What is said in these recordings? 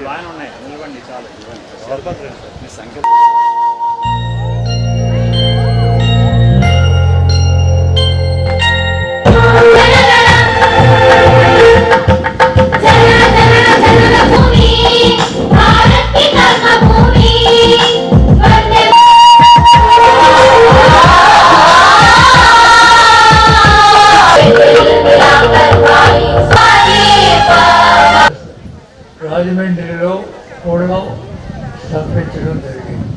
బాగానే ఉన్నాయి, నిలబండి చాలు మీ సంఖ్య. రాజమండ్రిలో కూడా స్థాపించడం జరిగింది.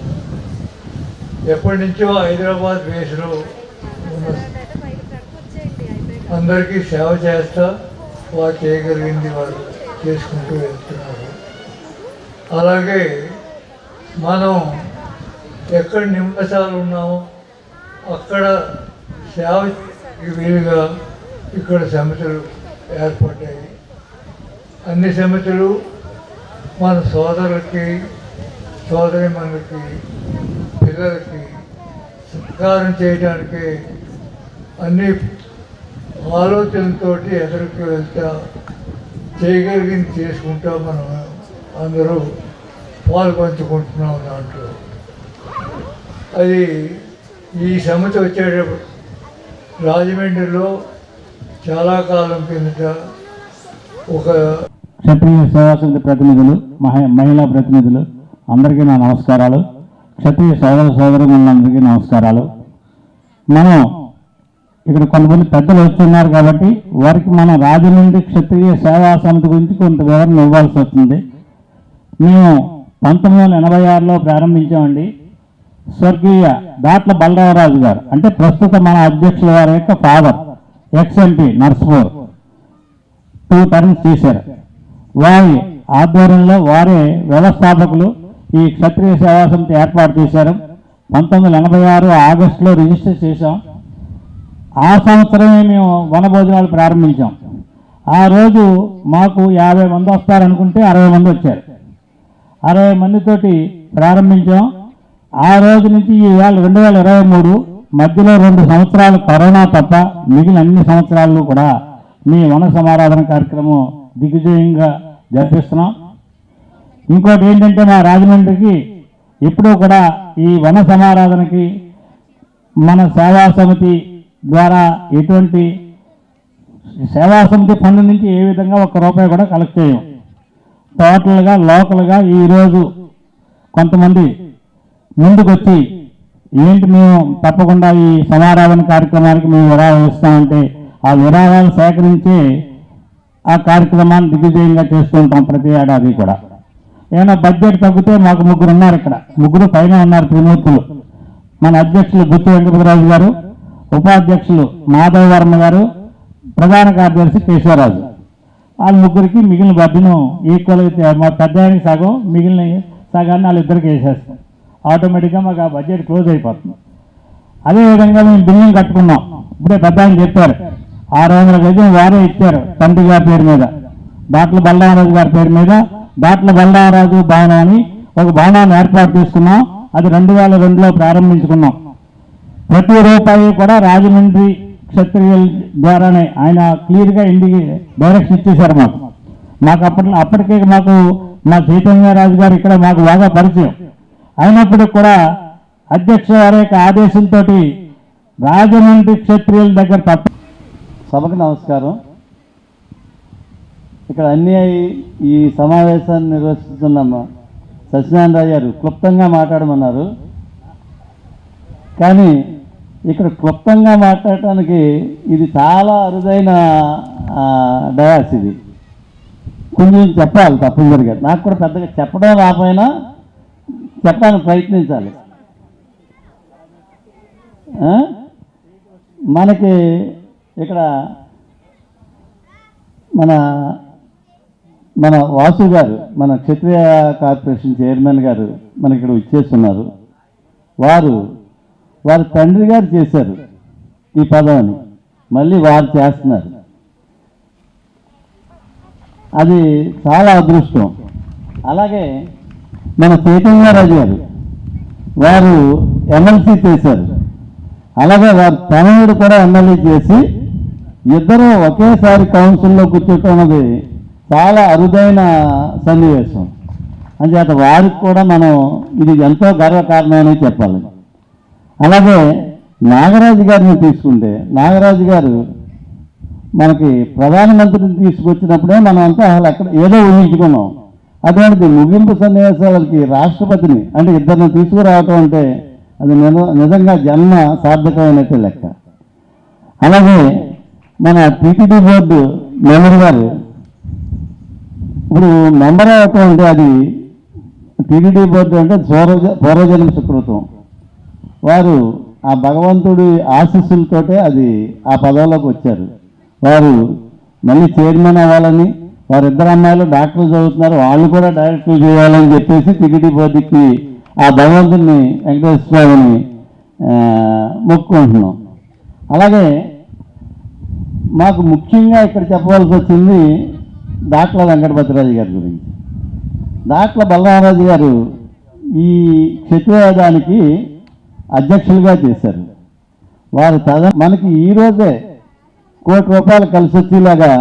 ఎప్పటి నుంచో హైదరాబాద్ బేస్లో అందరికీ సేవ చేస్తా వారు చేయగలిగింది వారు చేసుకుంటూ వెళ్తున్నారు. అలాగే మనం ఎక్కడ నివాసాలు ఉన్నామో అక్కడ సేవకి వీలుగా ఇక్కడ సమితులు ఏర్పడ్డాయి. అన్ని సమితులు మన సోదరులకి సోదరిమణులకి పిల్లలకి సత్కారం చేయడానికి అన్ని ఆలోచనలతో ఎదురుకు వెళ్తా చేయగలిగింది చేసుకుంటా మనం అందరూ పాలు పంచుకుంటున్నాం దాంట్లో. అది ఈ సమితి వచ్చేటప్పుడు రాజమండ్రిలో చాలా కాలం కిందట ఒక క్షత్రియ సేవా సమితి ప్రతినిధులు, మహిళా ప్రతినిధులు అందరికీ నా నమస్కారాలు. క్షత్రియ సోదరులందరికీ నమస్కారాలు. మనం ఇక్కడ కొంతమంది పెద్దలు వస్తున్నారు కాబట్టి వారికి మనం రాజమండ్రి క్షత్రియ సేవా సమితి గురించి కొంత వివరణ ఇవ్వాల్సి వస్తుంది. మేము 1986లో ప్రారంభించామండి. స్వర్గీయ దాట్ల బలరామరాజు గారు అంటే ప్రస్తుత మన అధ్యక్షుల వారి యొక్క ఫాదర్ ఎక్స్-ఎంపీ నర్స్పూర్ 2 టర్మ్స్ చేశారు. వారి ఆధ్వర్యంలో వారే వ్యవస్థాపకులు ఈ క్షత్రియ సేవా సమితి ఏర్పాటు చేశారు. 1986 ఆగస్టులో రిజిస్టర్ చేశాం. ఆ సంవత్సరమే మేము వనభోజనాలు ప్రారంభించాం. ఆ రోజు మాకు 50 మంది వస్తారనుకుంటే 60 మంది వచ్చారు. 60 మందితోటి ప్రారంభించాం. ఆ రోజు నుంచి ఈవేళ 2023 మధ్యలో 2 సంవత్సరాలు కరోనా తప్ప మిగిలిన అన్ని సంవత్సరాల్లో కూడా మీ వన సమారాధన కార్యక్రమం దిగ్విజయంగా జరిపిస్తున్నాం. ఇంకోటి ఏంటంటే మా రాజమండ్రికి ఎప్పుడూ కూడా ఈ వన సమారాధనకి మన సేవా సమితి ద్వారా ఎటువంటి సేవా సమితి ఫండ్ నుంచి ఏ విధంగా ₹1 కూడా కలెక్ట్ చేయం. టోటల్గా లోకల్గా ఈరోజు కొంతమంది ముందుకొచ్చి ఏంటి మేము తప్పకుండా ఈ సమారాధన కార్యక్రమానికి మేము విరాళం ఇస్తామంటే ఆ విరాళాలు సేకరించి ఆ కార్యక్రమాన్ని దిగ్విజయంగా చేస్తూ ఉంటాం ప్రతి ఏడాది కూడా. ఏమైనా బడ్జెట్ తగ్గితే మాకు 3 ఉన్నారు, ఇక్కడ 3 పైన ఉన్నారు త్రిమూర్తులు. మన అధ్యక్షులు గుత్తి వెంకటరాజు గారు, ఉపాధ్యక్షులు మాధవ వర్మ గారు, ప్రధాన కార్యదర్శి కేశవరాజు. వాళ్ళ 3కి మిగిలిన బడ్డను ఈక్వల్గా మా పెద్దానికి సగం మిగిలిన సగాన్ని వాళ్ళిద్దరికి వేసేస్తాం. ఆటోమేటిక్గా మాకు ఆ బడ్జెట్ క్లోజ్ అయిపోతుంది. అదేవిధంగా మేము బిల్డింగ్ కట్టుకున్నాం. ఇప్పుడే పెద్ద ఆయన చెప్పారు 600 గజం వారే ఇచ్చారు తండ్రి గారి పేరు మీద, దాట్ల బలరామరాజు గారి పేరు మీద దాట్ల బలరామరాజు భవనం అని ఒక భవనాన్ని ఏర్పాటు చేసుకున్నాం. అది 2002లో ప్రారంభించుకున్నాం. ప్రతి రూపాయి కూడా రాజమండ్రి క్షత్రియుల ద్వారానే ఆయన క్లియర్గా ఇంటికి డైరెక్షన్ ఇచ్చేశారు మాకు అప్పటికే మాకు మా చైతన్యరాజు గారు ఇక్కడ మాకు బాగా పరిచయం అయినప్పటికి కూడా అధ్యక్ష వారి యొక్క ఆదేశంతో రాజమండ్రి క్షత్రియుల దగ్గర తప్ప. సభకు నమస్కారం. ఇక్కడ అన్ని ఈ సమావేశాన్ని నిర్వహిస్తున్న సత్యనారాయణ గారు క్లుప్తంగా మాట్లాడమన్నారు. కానీ ఇక్కడ క్లుప్తంగా మాట్లాడటానికి ఇది చాలా అరుదైన డయాస్. ఇది కొంచెం చెప్పాలి తప్పనిసరిగా. నాకు కూడా పెద్దగా చెప్పడం రాకపోయినా చెప్పడానికి ప్రయత్నించాలి. మనకి ఇక్కడ మన వాసు గారు, మన క్షత్రియ కార్పొరేషన్ చైర్మన్ గారు మనకి ఇక్కడ ఇచ్చేస్తున్నారు. వారి తండ్రి గారు చేశారు ఈ పదవిని, మళ్ళీ వారు చేస్తున్నారు. అది చాలా అదృష్టం. అలాగే మన చైతన్యరాజు గారు వారు ఎమ్మెల్సీ చేశారు. అలాగే వారి తనయుడు కూడా ఎమ్మెల్యే చేసి ఇద్దరు ఒకేసారి కౌన్సిల్లో కూర్చోటం అనేది చాలా అరుదైన సన్నివేశం. అంచేత వారికి కూడా మనం ఇది ఎంతో గర్వకారణమని చెప్పాలి. అలాగే నాగరాజు గారిని తీసుకుంటే, నాగరాజు గారు మనకి ప్రధానమంత్రిని తీసుకొచ్చినప్పుడే మనం అంతా అసలు ఎక్కడ ఏదో ఊహించుకున్నాం. అటువంటిది ముగింపు సన్నివేశాలకి రాష్ట్రపతిని అంటే ఇద్దరిని తీసుకురావటం అంటే అది నిజంగా జన్మ సార్థకమైనట్టే లెక్క. అలాగే మన టీటీడీ బోర్డు మెంబర్ గారు ఇప్పుడు మెంబర్ అవటం అంటే అది టీటీడీ బోర్డు అంటే పూర్వజన్మ సుకృతం. వారు ఆ భగవంతుడి ఆశీస్సులతోటే అది ఆ పదవిలోకి వచ్చారు. వారు మళ్ళీ చైర్మన్ అవ్వాలని, వారిద్దరు అమ్మాయిలు డాక్టర్లు చదువుతున్నారు, వాళ్ళు కూడా డైరెక్టర్లు చేయాలని చెప్పేసి టీటీడీ బోర్డుకి ఆ భగవంతుడిని వెంకటేశ్వర స్వామిని మొక్కుకుంటున్నాం. అలాగే మాకు ముఖ్యంగా ఇక్కడ చెప్పవలసి వచ్చింది దాట్ల వెంకటపతిరాజు గారి గురించి. దాట్ల బలరామరాజు గారు ఈ క్షత్రియాదానికి అధ్యక్షులుగా చేశారు. వారు మనకి ఈరోజే ₹1 కలిసి వచ్చేలాగా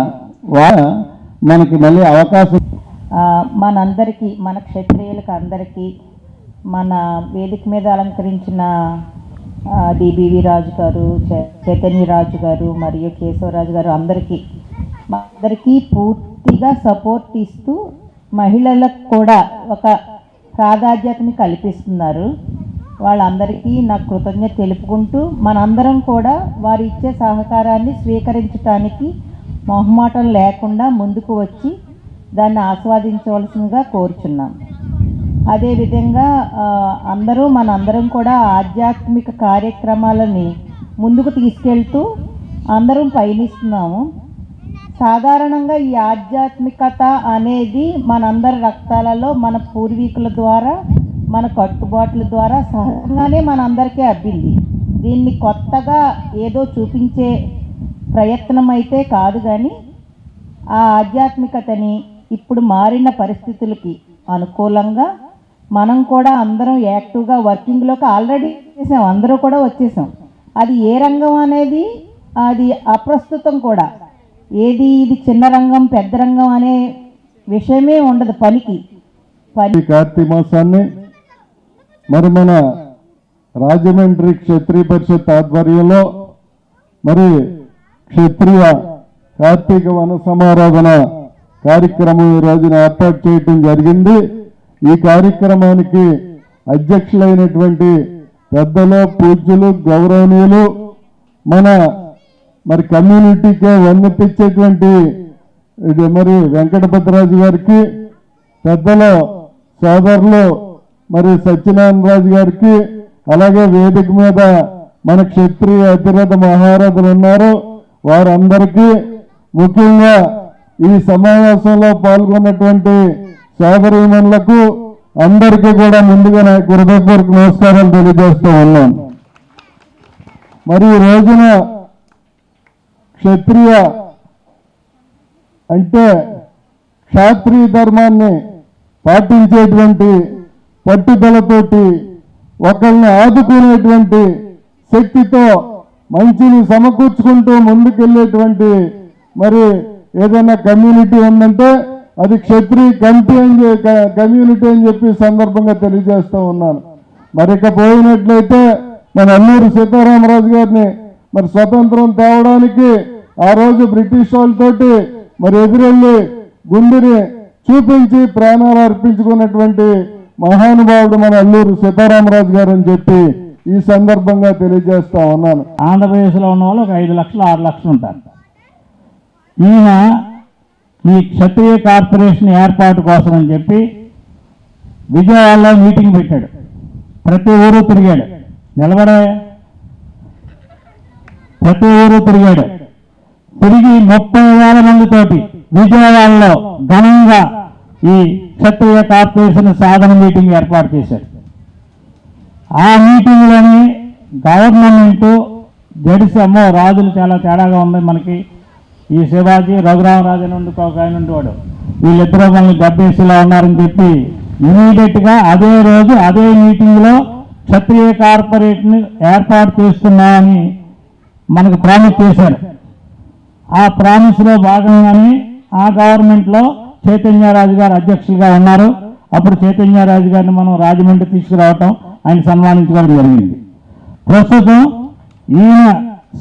మనకి మళ్ళీ అవకాశం మనందరికీ, మన క్షత్రియులకు అందరికీ, మన వేదిక మీద అలంకరించిన డిబివి రాజు గారు, చైతన్యరాజు గారు మరియు కేశవరాజు గారు అందరికీ పూర్తిగా సపోర్ట్ ఇస్తూ మహిళలకు కూడా ఒక ప్రాధాన్యతని కల్పిస్తున్నారు. వాళ్ళందరికీ నాకు కృతజ్ఞత తెలుపుకుంటూ మనందరం కూడా వారు ఇచ్చే సహకారాన్ని స్వీకరించడానికి మొహమాటం లేకుండా ముందుకు వచ్చి దాన్ని ఆస్వాదించవలసిందిగా కోరుచున్నాం. అదేవిధంగా మనందరం కూడా ఆధ్యాత్మిక కార్యక్రమాలని ముందుకు తీసుకెళ్తూ అందరం పయనిస్తున్నాము. సాధారణంగా ఈ ఆధ్యాత్మికత అనేది మనందరి రక్తాలలో మన పూర్వీకుల ద్వారా, మన కట్టుబాట్ల ద్వారా సహజంగానే మనందరికీ అబ్బింది. దీన్ని కొత్తగా ఏదో చూపించే ప్రయత్నం అయితే కాదు, కానీ ఆ ఆధ్యాత్మికతని ఇప్పుడు మారిన పరిస్థితులకి అనుకూలంగా మనం కూడా అందరం యాక్టివ్గా వర్కింగ్లోకి ఆల్రెడీ చేసాం, అందరూ కూడా వచ్చేసాం. అది ఏ రంగం అనేది అది అప్రస్తుతం కూడా. ఇది చిన్న రంగం పెద్ద రంగం అనే విషయమే ఉండదు. కార్తీక మాసాన్ని మరి మన రాజమండ్రి క్షత్రియ పరిషత్ ఆధ్వర్యంలో మరి క్షత్రియ కార్తీక వన సమారాధన కార్యక్రమం ఈ రోజున ఏర్పాటు చేయటం జరిగింది. ఈ కార్యక్రమానికి అధ్యక్షులైనటువంటి పెద్దలు, పూజ్యులు, గౌరవనీయులు, మరి కమ్యూనిటీకే వన్నెత్తిచ్చేటువంటి మరి వెంకటపతిరాజు గారికి, పెద్దలు సోదరులు మరి సత్యనారాయణ రాజు గారికి, అలాగే వేదిక మీద మన క్షత్రియ అతిరథ మహారథులు ఉన్నారు, వారందరికీ, ముఖ్యంగా ఈ సమావేశంలో పాల్గొన్నటువంటి సోదరీమణులకు అందరికీ కూడా ముందుగా నా హృదయపూర్వక నమస్కారాలు తెలియజేస్తూ ఉన్నాను. మరి ఈ రోజున క్షత్రియ అంటే క్షాత్రియ ధర్మాన్ని పాటించేటువంటి పట్టుదలతోటి ఒకరిని ఆదుకునేటువంటి శక్తితో మంచిని సమకూర్చుకుంటూ ముందుకెళ్ళేటువంటి మరి ఏదైనా కమ్యూనిటీ ఉందంటే అది క్షత్రియ కమ్యూనిటీ అని చెప్పి సందర్భంగా తెలియజేస్తూ ఉన్నాను. మరి ఇక పోయినట్లయితే మన అల్లూరి సీతారామరాజు గారిని మరి స్వతంత్రం తేవడానికి ఆ రోజు బ్రిటిష్ వాళ్ళతోటి మరి ఎదురెళ్ళి గుండెని చూపించి ప్రాణాలు అర్పించుకున్నటువంటి మహానుభావుడు మన అల్లూరి సీతారామరాజు గారు అని చెప్పి ఈ సందర్భంగా తెలియజేస్తా ఉన్నాను. ఆంధ్రప్రదేశ్లో ఉన్న వాళ్ళు ఒక 5 లక్షలు 6 లక్షలు ఉంటారు. ఈయన ఈ క్షత్రియ కార్పొరేషన్ ఏర్పాటు కోసం అని చెప్పి విజయవాడలో మీటింగ్ పెట్టాడు. ప్రతి ఊరు తిరిగాడు, ప్రతి ఊరు తిరిగాడు. తిరిగి 30,000 మందితోటి విజయవాడలో ఘనంగా ఈ క్షత్రియ కార్పొరేషన్ సాధన మీటింగ్ ఏర్పాటు చేశాడు. ఆ మీటింగ్లోని గవర్నమెంటు జడిసమ్మో రాజులు చాలా తేడాగా ఉంది మనకి. ఈ శివాజీ రఘురామరాజు అని ఒక ఆయన ఉండేవాడు, వీళ్ళిద్దరూ మనల్ని దెబ్బేసేలా ఉన్నారని చెప్పి ఇమీడియట్గా అదే రోజు అదే మీటింగ్లో క్షత్రియ కార్పొరేట్ని ఏర్పాటు చేస్తున్నామని మనకు ప్రామిస్ చేశారు. ఆ ప్రామిస్లో భాగంగానే ఆ గవర్నమెంట్లో చైతన్యరాజు గారు అధ్యక్షులుగా ఉన్నారు. అప్పుడు చైతన్యరాజు గారిని మనం రాజమండ్రి తీసుకురావటం, ఆయన సన్మానించడం జరిగింది. ప్రస్తుతం ఈయన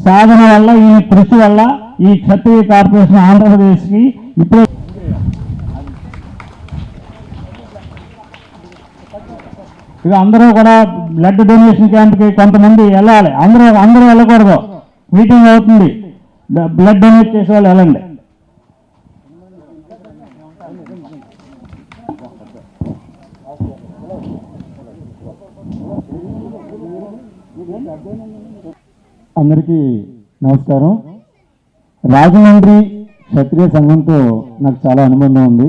సాధన వల్ల, ఈయన కృషి వల్ల ఈ క్షత్రియ కార్పొరేషన్ ఆంధ్రప్రదేశ్కి ఇప్పుడు ఇక అందరూ కూడా బ్లడ్ డొనేషన్ క్యాంప్కి కొంతమంది వెళ్ళాలి. అందరూ వెళ్ళకూడదు, మీటింగ్ అవుతుంది, బ్లడ్ డొనేట్ చేసే వాళ్ళు వెళ్ళండి. అందరికీ నమస్కారం. రాజమండ్రి క్షత్రియ సంఘంతో నాకు చాలా అనుబంధం ఉంది.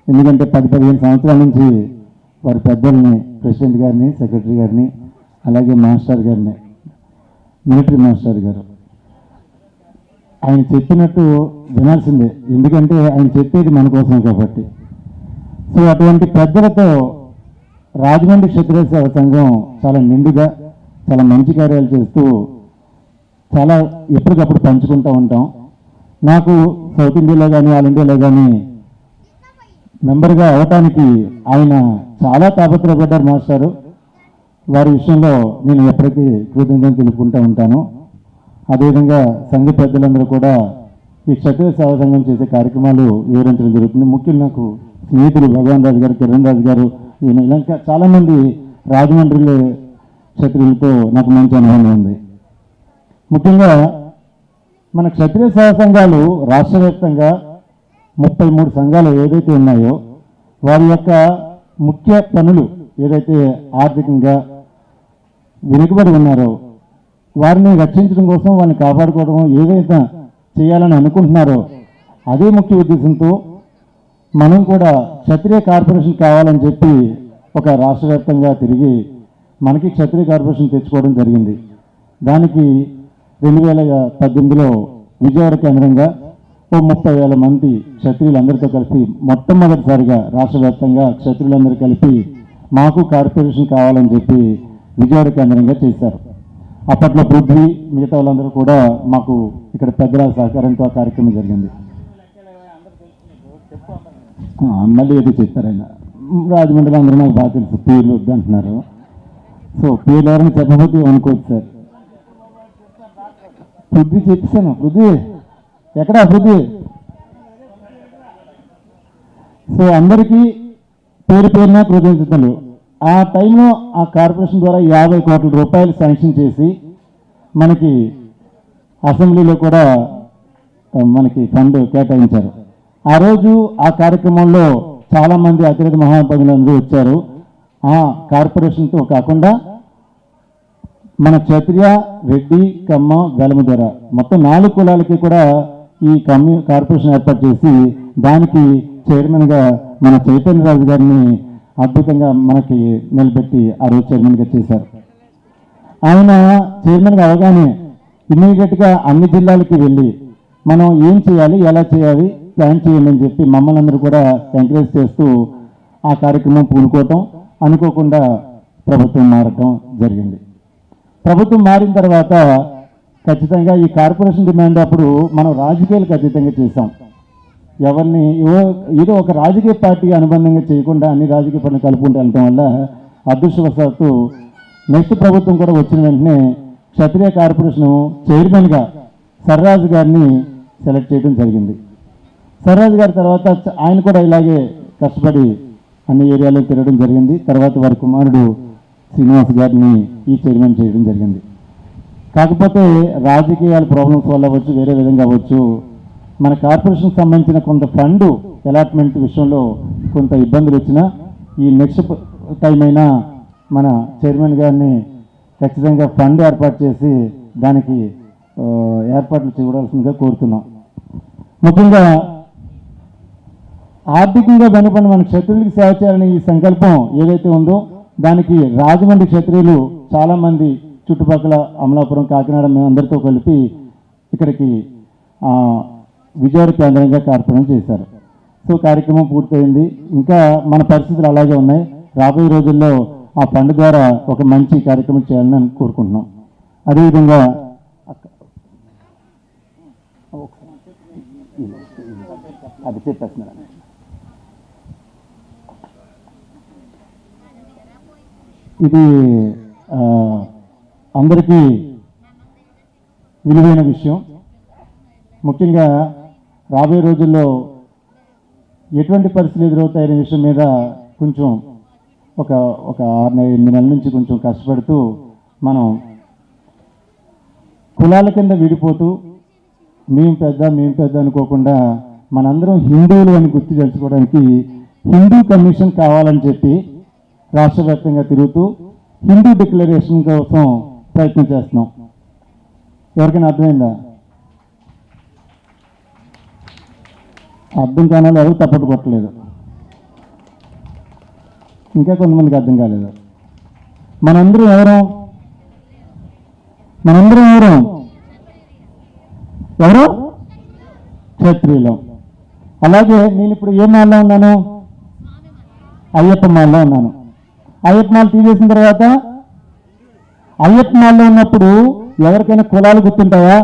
ఎందుకంటే 10-15 సంవత్సరాల నుంచి వారి పెద్దల్ని, ప్రెసిడెంట్ గారిని, సెక్రటరీ గారిని, అలాగే మాస్టర్ గారిని, మిలిటరీ మాస్టర్ గారు ఆయన చెప్పినట్టు వినాల్సిందే, ఎందుకంటే ఆయన చెప్పేది మన కోసం కాబట్టి. సో అటువంటి పెద్దలతో రాజమండ్రి క్షత్రియ సేవ సంఘం చాలా నిండుగా, చాలా మంచి కార్యాలు చేస్తూ చాలా ఎప్పటికప్పుడు పంచుకుంటూ ఉంటాం. నాకు సౌత్ ఇండియాలో కానీ, ఆల్ ఇండియాలో కానీ మెంబర్గా అవటానికి ఆయన చాలా తాపత్రయపడ్డారు మాస్టారు. వారి విషయంలో నేను ఎప్పటికీ కృతజ్ఞతలు తెలుపుకుంటూ ఉంటాను. అదేవిధంగా సంఘ పెద్దలందరూ కూడా ఈ క్షత్రియ సేవా సంఘం చేసే కార్యక్రమాలు వివరించడం జరుగుతుంది. ముఖ్యంగా నాకు స్నేహితులు భగవాన్ రాజు గారు, కిరణ్ రాజు గారు, ఈయన ఇంకా చాలామంది రాజమండ్రిలో క్షత్రియులతో నాకు మంచి అనుభవం ఉంది. ముఖ్యంగా మన క్షత్రియ సేవా సంఘాలు రాష్ట్ర వ్యాప్తంగా 33 సంఘాలు ఏదైతే ఉన్నాయో వారి యొక్క ముఖ్య పనులు ఏదైతే ఆర్థికంగా వెనుకబడి ఉన్నారో వారిని రక్షించడం కోసం, వారిని కాపాడుకోవడం, ఏదైతే చేయాలని అనుకుంటున్నారో అదే ముఖ్య ఉద్దేశంతో మనం కూడా క్షత్రియ కార్పొరేషన్ కావాలని చెప్పి ఒక రాష్ట్ర వ్యాప్తంగా తిరిగి మనకి క్షత్రియ కార్పొరేషన్ తెచ్చుకోవడం జరిగింది. దానికి 2018లో విజయవాడ కేంద్రంగా 30,000 మంది క్షత్రియులందరితో కలిపి మొట్టమొదటిసారిగా రాష్ట్ర వ్యాప్తంగా క్షత్రియులందరూ కలిపి మాకు కార్పొరేషన్ కావాలని చెప్పి విజయవాడ కేంద్రంగా చేశారు. అప్పట్లో పృథ్వీ, మిగతా వాళ్ళందరూ కూడా మాకు ఇక్కడ పెద్దల సహకారంతో ఆ కార్యక్రమం జరిగింది. మళ్ళీ ఏదో చెప్పారు ఆయన, రాజమండ్రిలో అందరూ నాకు బాగా తెలుసు, పేర్లు వద్దు అంటున్నారు. సో పేర్లు ఎవరైనా చెప్పబోతే అనుకోవచ్చు సార్. పృథ్వీ చెప్పాను, పృథ్వీ ఎక్కడా పృథ్వీ? సో అందరికీ పేరు పేరున కృతజ్ఞతలు. ఆ టైంలో ఆ కార్పొరేషన్ ద్వారా 50 కోట్ల రూపాయలు శాంక్షన్ చేసి మనకి అసెంబ్లీలో కూడా మనకి ఫండ్ కేటాయించారు. ఆ రోజు ఆ కార్యక్రమంలో చాలామంది అతిరథ మహాపదులందరూ వచ్చారు. ఆ కార్పొరేషన్తో కాకుండా మన క్షత్రియ, రెడ్డి, కమ్మ, వెలమదొర మొత్తం 4 కులాలకి కూడా ఈ కార్పొరేషన్ ఏర్పాటు చేసి దానికి చైర్మన్గా మన చైతన్యరాజు గారిని అద్భుతంగా మనకి నిలబెట్టి ఆ రోజు చైర్మన్గా చేశారు. ఆయన చైర్మన్గా అవగానే ఇమ్మీడియట్గా అన్ని జిల్లాలకి వెళ్ళి మనం ఏం చేయాలి, ఎలా చేయాలి, ప్లాన్ చేయండి అని చెప్పి మమ్మల్ని అందరూ కూడా ఎంకరేజ్ చేస్తూ ఆ కార్యక్రమం పూనుకోవటం, అనుకోకుండా ప్రభుత్వం మారటం జరిగింది. ప్రభుత్వం మారిన తర్వాత ఖచ్చితంగా ఈ కార్పొరేషన్ డిమాండ్ అప్పుడు మనం రాజకీయాలకు అతీతంగా చేశాం. ఎవరిని ఏదో ఒక రాజకీయ పార్టీకి అనుబంధంగా చేయకుండా అన్ని రాజకీయ పనులు కలుపుకుంటూ వెళ్ళటం వల్ల అదృష్టవశాత్తు నెక్స్ట్ ప్రభుత్వం కూడా వచ్చిన వెంటనే క్షత్రియ కార్పొరేషన్ చైర్మన్గా సర్రాజు గారిని సెలెక్ట్ చేయడం జరిగింది. సర్రాజు గారి తర్వాత ఆయన కూడా ఇలాగే కష్టపడి అన్ని ఏరియాలో తిరగడం జరిగింది. తర్వాత వారి కుమారుడు శ్రీనివాస్ గారిని ఈ చైర్మన్ చేయడం జరిగింది. కాకపోతే రాజకీయాల ప్రాబ్లమ్స్ వల్ల అవ్వచ్చు, వేరే విధంగా అవ్వచ్చు, మన కార్పొరేషన్కి సంబంధించిన కొంత ఫండ్ అలాట్మెంట్ విషయంలో కొంత ఇబ్బందులు వచ్చినా ఈ నెక్స్ట్ టైం అయినా మన చైర్మన్ గారిని ఖచ్చితంగా ఫండ్ ఏర్పాటు చేసి దానికి ఏర్పాట్లు చేయవలసిందిగా కోరుతున్నాం. ముఖ్యంగా ఆర్థికంగా వెనుపడిన మన క్షత్రియులకు సేవ చేయాలని ఈ సంకల్పం ఏదైతే ఉందో దానికి రాజమండ్రి క్షత్రియులు చాలామంది చుట్టుపక్కల అమలాపురం, కాకినాడ మేము అందరితో కలిపి ఇక్కడికి విజయవాడ కేంద్రంగా కార్యక్రమం చేశారు. సో కార్యక్రమం పూర్తయింది. ఇంకా మన పరిస్థితులు అలాగే ఉన్నాయి. రాబోయే రోజుల్లో ఆ ఫండ్ ద్వారా ఒక మంచి కార్యక్రమం చేయాలని నేను కోరుకుంటున్నాం. అదేవిధంగా అది చెప్పేస్తున్నాను. ఇది అందరికీ విలువైన విషయం. ముఖ్యంగా రాబోయే రోజుల్లో ఎటువంటి పరిస్థితులు ఎదురవుతాయనే విషయం మీద కొంచెం ఒక 6-8 నెలల నుంచి కొంచెం కష్టపడుతూ మనం కులాల కింద విడిపోతూ మేము పెద్ద అనుకోకుండా మనందరం హిందువులు అని గుర్తు తెలుసుకోవడానికి హిందూ కమిషన్ కావాలని చెప్పి రాష్ట్ర వ్యాప్తంగా తిరుగుతూ హిందూ డిక్లరేషన్ కోసం ప్రయత్నం చేస్తున్నాం. ఎవరికైనా అర్థమైందా? అర్థం కానాలి, ఎవరు తప్పట్టు కొట్టలేదు. ఇంకా కొంతమందికి అర్థం కాలేదు. మనందరం ఎవరు? క్షత్రియులం. అలాగే నేను ఇప్పుడు ఏ మాల్లో ఉన్నాను? అయ్యప్ప మాల్లో ఉన్నాను. అయ్యప్ప మాల తీసేసిన తర్వాత అయ్యప్ప మాల్లో ఉన్నప్పుడు ఎవరికైనా కులాలు గుర్తుంటాయా?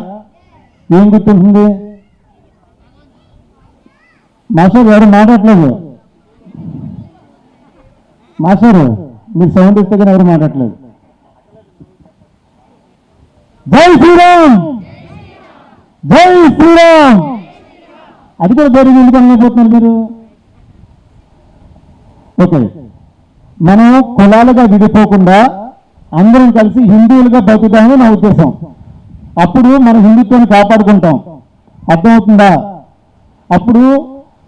ఏం గుర్తుంటుంది? మాస్టర్ ఎవరు మాట్లాడట్లేదు. మాస్టర్ మీరు సౌండ్ ఇస్తే కానీ ఎవరు మాట్లాడట్లేదు. జై శ్రీరామ్, జై శ్రీరామ్. అది కూడా బయట ఎందుకు అనలేకపోతున్నారు మీరు? ఓకే, మనం కులాలుగా విడిపోకుండా అందరం కలిసి హిందువులుగా బతుకుతామని నా ఉద్దేశం. అప్పుడు మన హిందుత్వాన్ని కాపాడుకుంటాం. అర్థమవుతుందా? అప్పుడు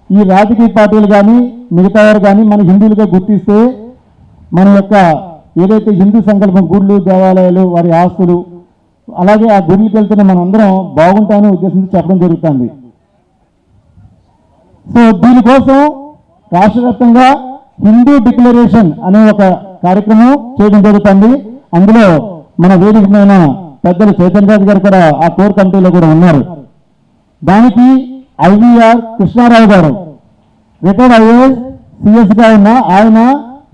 ఈ రాజకీయ పార్టీలు కానీ మిగతా వారు కానీ మన హిందువులుగా గుర్తిస్తే మన యొక్క ఏదైతే హిందూ సంకల్పం, గుళ్ళు, దేవాలయాలు, వారి ఆస్తులు, అలాగే ఆ గుళ్ళకి వెళ్తున్న మనందరం బాగుంటామనే ఉద్దేశంతో చెప్పడం జరుగుతుంది. సో దీనికోసం రాష్ట్ర వ్యాప్తంగా హిందూ డిక్లరేషన్ అనే ఒక కార్యక్రమం చేయడం జరుగుతుంది. అందులో మన వేదికమైన పెద్దలు చైతన్య రాజు గారు కూడా ఆ కోర్ కమిటీలో కూడా ఉన్నారు. దానికి ఐవీఆర్ కృష్ణారావు గారు రిటైర్డ్ ఐఏఎస్ సిఎస్ గా ఉన్న ఆయన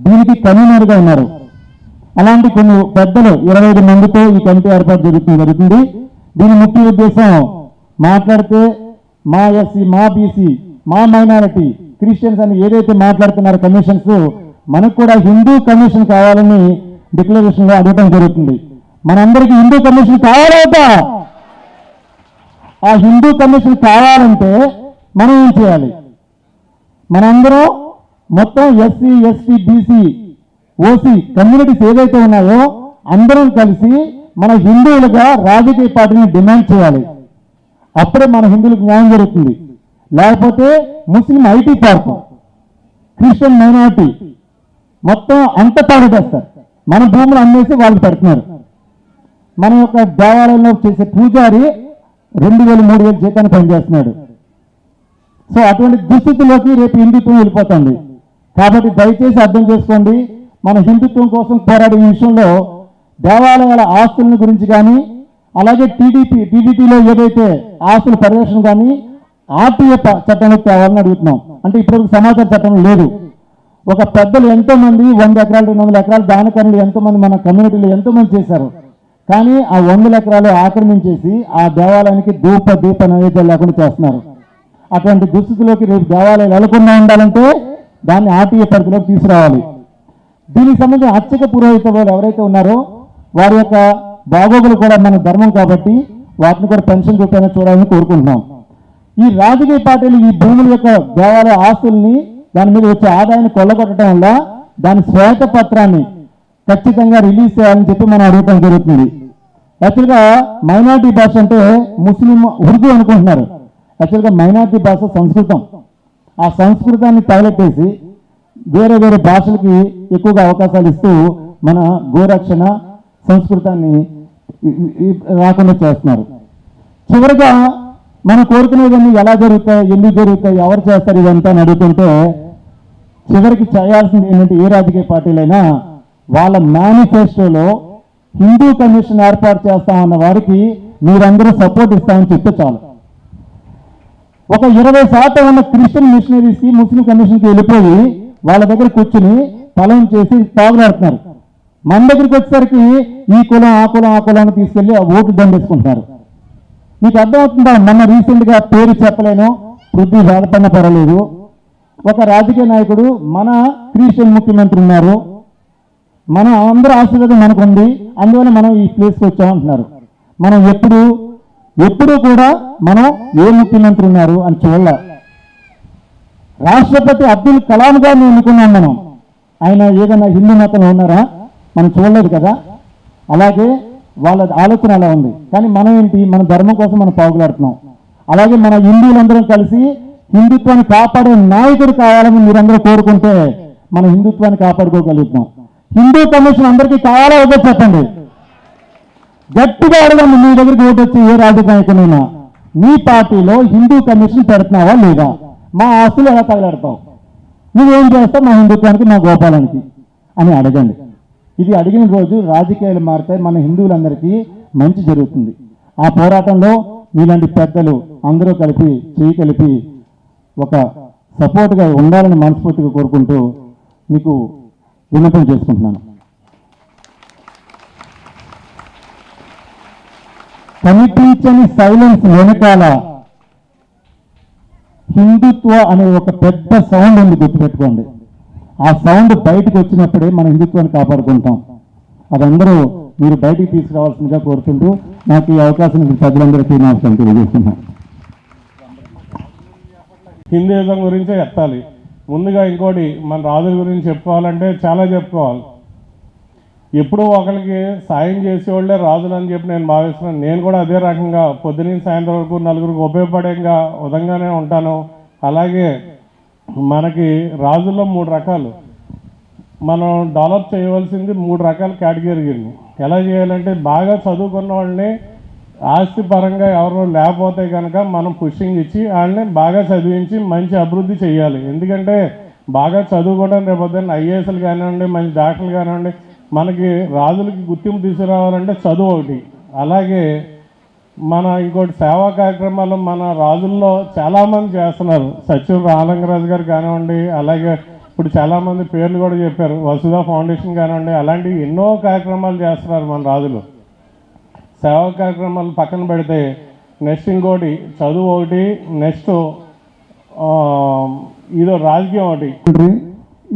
దీనికి కన్వీనర్ గా ఉన్నారు. అలాంటి కొన్ని పెద్దలు 25 మందితో ఈ కమిటీ ఏర్పాటు జరుగుతుంది. దీని ముఖ్య ఉద్దేశం మాట్లాడితే మా ఎస్సీ, మా బీసీ, మా మైనారిటీ, క్రిస్టియన్స్ అని ఏదైతే మాట్లాడుతున్నారో కమిషన్స్, మనకు కూడా హిందూ కమిషన్ కావాలని డిక్లరేషన్ లో అడగడం జరుగుతుంది. మనందరికీ హిందూ కమిషన్ కావాలవుతా. ఆ హిందూ కమిషన్ కావాలంటే మనం ఏం చేయాలి? మనందరం మొత్తం SC, ST, BC, OC communities ఏదైతే ఉన్నాయో అందరం కలిసి మన హిందువులుగా రాజకీయ పార్టీని డిమాండ్ చేయాలి. అప్పుడే మన హిందువులకు న్యాయం జరుగుతుంది. లేకపోతే ముస్లిం ఐటీ పార్క్, క్రిస్టియన్ మైనారిటీ మొత్తం అంత తాడు చేస్తారు. మన భూములు అమ్మేసి వాళ్ళు పెడుతున్నారు. మన యొక్క దేవాలయంలో చేసే పూజారి 2000-3000 జీతాన్ని పనిచేస్తున్నాడు. సో అటువంటి దుస్థితిలోకి రేపు హిందుత్వం వెళ్ళిపోతుంది. కాబట్టి దయచేసి అర్థం చేసుకోండి, మన హిందుత్వం కోసం పోరాడే విషయంలో దేవాలయాల ఆస్తుల గురించి కానీ, అలాగే టీడీపీలో ఏదైతే ఆస్తుల పరిరక్షణ కానీ ఆర్టీఏ చట్టానికి తేవాలని అడుగుతున్నాం. అంటే ఇప్పుడు సమాచార చట్టం లేదు. ఒక పెద్దలు ఎంతో మంది 100 ఎకరాలు 200 ఎకరాలు దానకరణలు ఎంతో మంది మన కమ్యూనిటీలో ఎంతో మంది చేశారు. కానీ ఆ 100 ఎకరాలు ఆక్రమించేసి ఆ దేవాలయానికి దీప నైవేద్యాలు లేకుండా చేస్తున్నారు. అటువంటి దుస్థితిలోకి రేపు దేవాలయాలు వెళ్లకుండా ఉండాలంటే దాన్ని ఆర్టీఏ పరిధిలోకి తీసుకురావాలి. దీనికి సంబంధించిన అర్చక పురోహిత వాళ్ళు ఎవరైతే ఉన్నారో వారి యొక్క బాగోగులు కూడా మన ధర్మం కాబట్టి వాటిని కూడా పెన్షన్ రూపాయన చూడాలని కోరుకుంటున్నాం. ఈ రాజకీయ పార్టీలు ఈ భూముల యొక్క దేవాలయ ఆస్తుల్ని, దాని మీద వచ్చే ఆదాయాన్ని కొల్లగొట్టడం వల్ల దాని శ్వేత పత్రాన్ని ఖచ్చితంగా రిలీజ్ చేయాలని చెప్పి మనం అడగటం జరుగుతుంది. యాక్చువల్గా మైనారిటీ భాష అంటే ముస్లిం ఉర్దూ అనుకుంటున్నారు. యాక్చువల్గా మైనారిటీ భాష సంస్కృతం. ఆ సంస్కృతాన్ని తగలెట్టేసి వేరే వేరే భాషలకి ఎక్కువగా అవకాశాలు ఇస్తూ మన గోరక్షణ సంస్కృతాన్ని రాకుండా చేస్తున్నారు. చివరిగా మనం కోరుకునేవన్నీ ఎలా జరుగుతాయి, ఎందుకు జరుగుతాయి, ఎవరు చేస్తారు ఇదంతా అని అడుగుతుంటే చివరికి చేయాల్సింది ఏంటంటే ఏ రాజకీయ పార్టీలైనా వాళ్ళ మేనిఫెస్టోలో హిందూ కమిషన్ ఏర్పాటు చేస్తామన్న వారికి మీరందరూ సపోర్ట్ ఇస్తామని చెప్తే చాలు. ఒక 20% ఉన్న క్రిస్టియన్ మిషనరీస్కి ముస్లిం కమిషన్కి వెళ్ళిపోయి వాళ్ళ దగ్గర కూర్చుని పొలం చేసి తాగులాడుతున్నారు. మన దగ్గరికి వచ్చేసరికి ఈ కులం ఆ కులం ఆ కులాన్ని తీసుకెళ్ళి ఆ ఓట్లు దండేసుకుంటున్నారు. మీకు అర్థమవుతుందా? మొన్న రీసెంట్గా పేరు చెప్పలేను, పృథ్వీ బాధపడిన పర్వాలేదు, ఒక రాజకీయ నాయకుడు మన క్రిస్టియన్ ముఖ్యమంత్రి ఉన్నారు, మన అందరూ ఆశీర్వాదం మనకుంది, అందువల్ల మనం ఈ ప్లేస్కి వచ్చామంటున్నారు. మనం ఎప్పుడు కూడా మనం ఏ ముఖ్యమంత్రి ఉన్నారు అని చూడాల. రాష్ట్రపతి అబ్దుల్ కలాం గారిని ఎన్నుకున్నాం మనం, ఆయన ఏదైనా హిందూ మతంలో ఉన్నారా? మనం చూడలేదు కదా. అలాగే వాళ్ళ ఆలోచన అలా ఉంది. కానీ మనం ఏంటి, మన ధర్మం కోసం మనం పావులాడుతున్నాం. అలాగే మన హిందువులందరం కలిసి హిందుత్వాన్ని కాపాడే నాయకుడు కావాలని మీరందరూ కోరుకుంటే మన హిందుత్వాన్ని కాపాడుకోగలుగుతాం. హిందూ కమిషన్ అందరికీ కావాలా వద్దో చెప్పండి, గట్టిగా అడగండి. మీ దగ్గరికి ఓటు వచ్చి ఏ రాజకీయ నాయకునైనా మీ పార్టీలో హిందూ కమిషన్ పెడుతున్నావా లేదా? మా ఆస్తులు ఎలా తగలాడతావు, నువ్వేం చేస్తావు మా హిందుత్వానికి, మా గోపాలానికి అని అడగండి. ఇది అడిగిన రోజు రాజకీయాలు మారుతాయి, మన హిందువులందరికీ మంచి జరుగుతుంది. ఆ పోరాటంలో మీలాంటి పెద్దలు అందరూ కలిపి చేయి కలిపి ఒక సపోర్ట్గా ఉండాలని మనస్ఫూర్తిగా కోరుకుంటూ మీకు విన్నపం చేసుకుంటున్నాను. కనిపించని సైలెన్స్ వెనకాల హిందుత్వ అనే ఒక పెద్ద సౌండ్ ఉంది, గుర్తుపెట్టుకోండి. ఆ సౌండ్ బయటకు వచ్చినప్పుడే మన హిందుత్వాన్ని కాపాడుకుంటాం. అదందరూ మీరు బయటికి తీసుకురావాల్సిందిగా కోరుతుంటూ నాకు ఈ అవకాశం ప్రజలందరికీ నమస్కారం తెలియజేస్తున్నాను. హిందూయిజం గురించే ఎత్తాలి. ముందుగా ఇంకోటి, మన రాజుల గురించి చెప్పుకోవాలంటే చాలా చెప్పుకోవాలి. ఎప్పుడూ ఒకరికి సాయం చేసేవాళ్ళే రాజులు అని చెప్పి నేను భావిస్తున్నాను. నేను కూడా అదే రకంగా పొద్దున్న సాయంత్రం వరకు నలుగురికి ఉపయోగపడేగా విధంగానే ఉంటాను. అలాగే మనకి రాజుల్లో 3 రకాలు మనం డెవలప్ చేయవలసింది 3 రకాల కేటగిరీని. ఎలా చేయాలంటే బాగా చదువుకున్న వాళ్ళని ఆస్తి పరంగా ఎవరు లేకపోతే కనుక మనం పుషింగ్ ఇచ్చి వాళ్ళని బాగా చదివించి మంచి అభివృద్ధి చేయాలి. ఎందుకంటే బాగా చదువుకోవడం రేపొద్దున్న ఐఏఎస్లు కానివ్వండి, మంచి డాక్టర్లు కానివ్వండి, మనకి రాజులకి గుర్తింపు తీసుకురావాలంటే చదువు ఒకటి. అలాగే మన ఇంకోటి సేవా కార్యక్రమాలు మన రాజుల్లో చాలామంది చేస్తున్నారు. సచివ్ రామలింగరాజు గారు కానివ్వండి, అలాగే ఇప్పుడు చాలామంది పేర్లు కూడా చెప్పారు, వసుధ ఫౌండేషన్ కానివ్వండి, అలాంటివి ఎన్నో కార్యక్రమాలు చేస్తున్నారు మన రాజులు. సేవా కార్యక్రమాలు పక్కన పెడితే నెక్స్ట్ ఇంకోటి చదువు ఒకటి, నెక్స్ట్ ఇదో రాజకీయం ఒకటి.